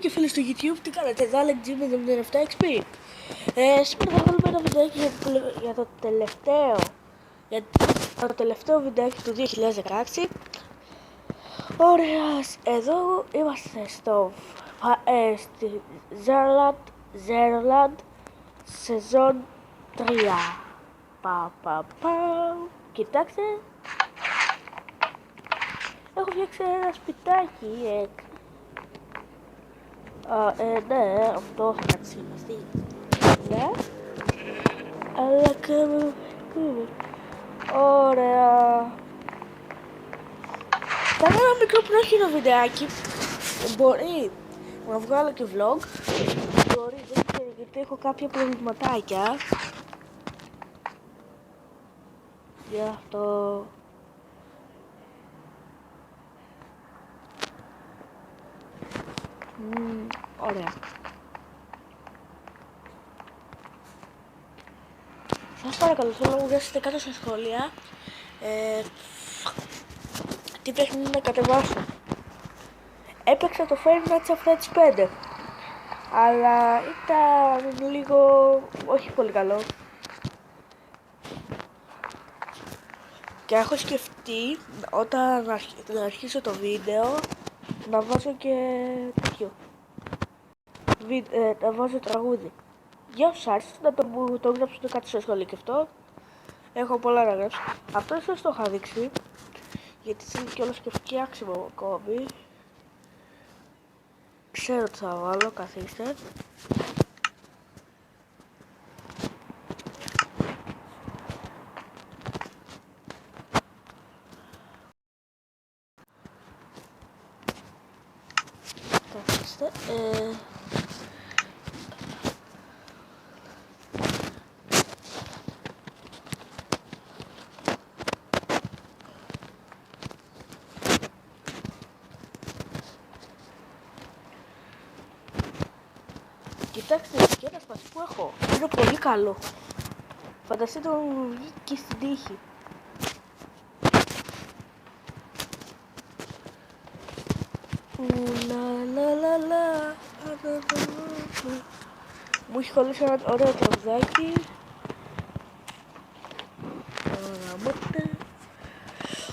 και φίλοι στο YouTube, τι κάνετε, εδώ Alex G με 07XP. Σήμερα θα βγάλουμε ένα βιντεάκι για το τελευταίο βιντεάκι του 2016. Ωραία, εδώ είμαστε στη Zerland σεζόν 3. Κοιτάξτε, έχω φτιάξει ένα σπιτάκι. Ναι, αυτό θα κατασκευαστεί. Ναι, αλλά ωραία. Θα κάνω ένα μικρό πρόχειρο βιντεάκι. Μπορεί να βγάλω και vlog. Μπορεί, δεν ξέρω, γιατί έχω κάποια προβληματάκια. Γι' αυτό. Ωραία. Σας παρακαλώ, θέλω να μου γράψετε κάτω στα σχόλια τι παιχνίδι να κατεβάσω. Έπαιξα το Five Nights at Freddy's 5, αλλά ήταν λίγο όχι πολύ καλό. Και έχω σκεφτεί όταν αρχίσω το βίντεο να βάζω και τέτοιο. Να βάζω τραγούδι. Για όσους άρεσε να το γράψετε κάτω στο σχόλιο και αυτό. Έχω πολλά να γράψω. Αυτό ίσως το είχα δείξει, γιατί είναι κιόλας και φτιάξιμο ακόμη. Ξέρω τι θα βάλω, καθίστε. Καθίστε. Κοιτάξτε, και ένα σπαθί που έχω είναι πολύ καλό. Φανταστείτε να μου βγει και στην τύχη. Μου έχει κολλήσει ένα ωραίο τραγουδάκι.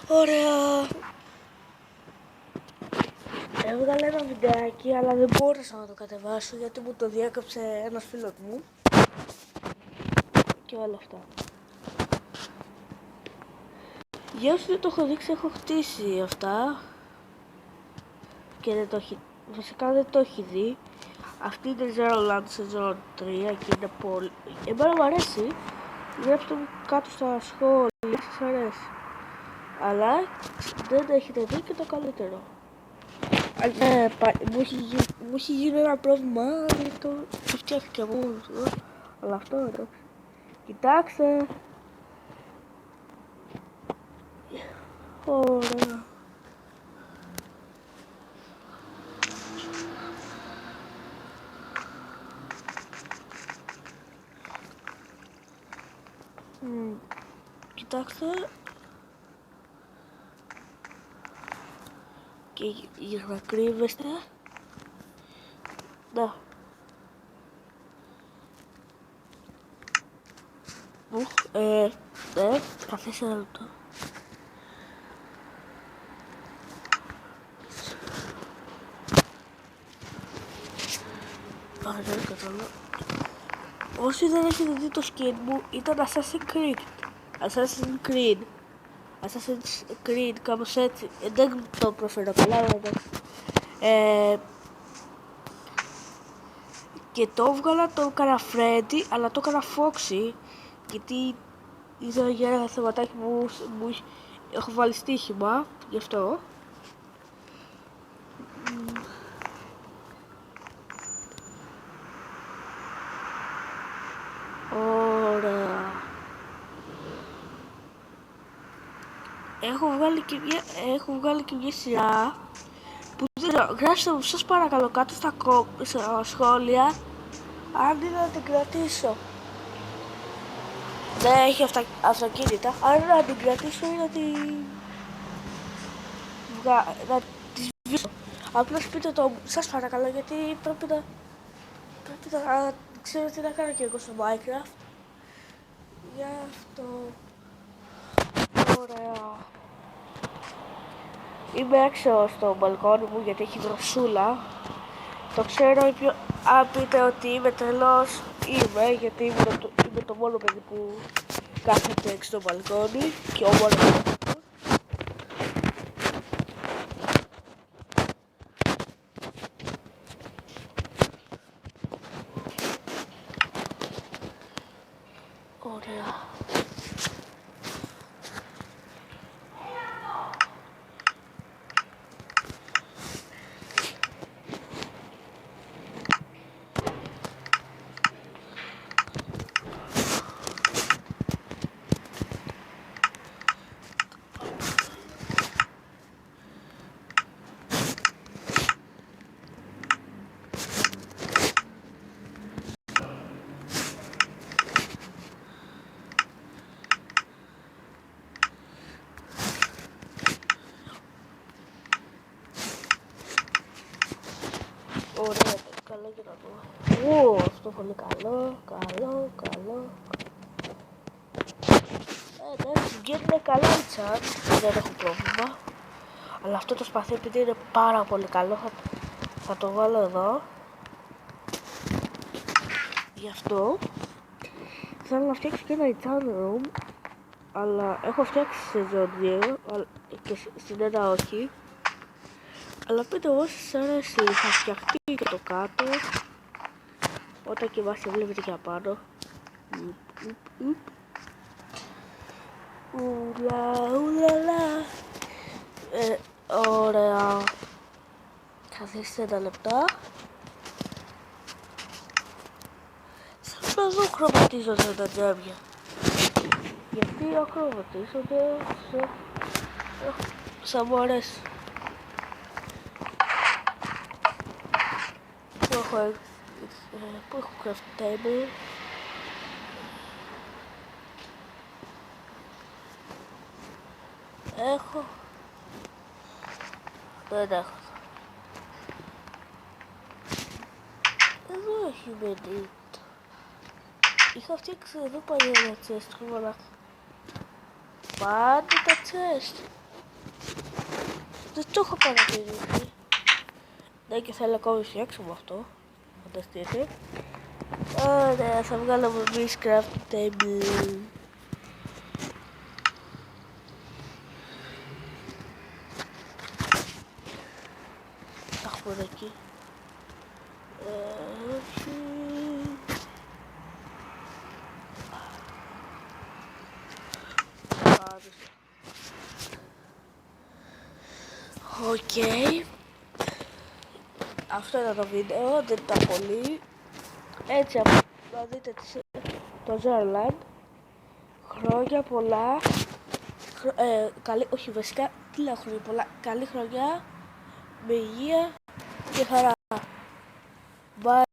Ωραία. Έβγαλα ένα βιντεάκι, αλλά δεν μπόρεσα να το κατεβάσω γιατί μου το διάκοψε ένας φίλος μου και όλα αυτά. Για όσοι δεν το έχω δείξει, έχω χτίσει αυτά και δεν το έχει, βασικά δεν το έχει δει. Αυτή είναι η Zerland σεζόν 3 και είναι πολύ... Εμένα μου αρέσει, γράψτε μου κάτω στα σχόλια αν σας αρέσει. Αλλά δεν έχετε δει και το καλύτερο. Μου έχει γίνει ένα πρόβλημα, το φτιάχτηκα μόνος του, αλλά αυτό εντάξει. Κοιτάξτε. Ωραία. Κοιτάξτε. Και για να κρύβεστε. Να. Ναι, καθίστε ένα λεπτό. Δεν κατάλαβα. Όσοι δεν έχετε δει το skin μου, ήταν Assassin's Creed, κάπως έτσι. Δεν το προφέρω καλά, αλλά και το έβγαλα, το έκανα Freddy, αλλά το έκανα Foxy, γιατί είδα για ένα θεματάκι μου έχω βάλει στοίχημα, γι' αυτό. Ωραία. Έχω βγάλει και μια σειρά που δεν ξέρω, γράψτε μου σας παρακαλώ κάτω στα σχόλια αν είναι να την κρατήσω. Δεν έχει αυτοκίνητα, αν να την κρατήσω ή να τη σβήσω. Απλώς πείτε το, σας παρακαλώ, γιατί πρέπει να ξέρω τι να κάνω και εγώ στο Minecraft. Γι' αυτό. Ωραία. Είμαι έξω στο μπαλκόνι μου γιατί έχει δροσούλα. Το ξέρω, αν πείτε ότι είμαι τρελός, είμαι, γιατί είμαι το μόνο παιδί που κάθεται έξω στο μπαλκόνι και ο μόνος. Ωραία. Ωραία, καλό και να δω. Αυτό πολύ καλό. Εντάξει, γίνεται καλά η τσάντ, δεν έχω πρόβλημα. Αλλά αυτό το σπαθί επειδή είναι πάρα πολύ καλό, θα το βάλω εδώ. Γι' αυτό θέλω να φτιάξω και ένα enchant room, αλλά έχω φτιάξει σε ζώδιο και στην ένα όχι. Αλλά πείτε όσοι σας αρέσει, θα φτιαχτεί και το κάτω. Όταν κοιμάστε βλέπετε και απάνω. Ουλαλα. Ωραία. Καθίστε ένα λεπτά. Σαν να δω χρωματίζονται τα τζάμια. Γιατί χρωματίζονται σαν μου αρέσει. Πού έχω craft table. Έχω. Δεν έχω. Εδώ έχει μείνει. Είχα φτιάξει εδώ παλιά ένα chest, αλλά πάντα τα chest. Δεν το έχω παρατηρήσει. Ναι, και θέλω ακόμη φτιάξουμε αυτό. Φανταστείτε. Ωραία, θα βγάλω από εμείς craft table. Τα έχουμε εδώ εκεί. Όχι. Οκ. Αυτό ήταν το βίντεο, δεν ήταν πολύ. Έτσι να δείτε το Zerland. Χρόνια πολλά. Όχι βασικά, τι λέω χρόνια πολλά. Καλή χρονιά, με υγεία και χαρά. Bye.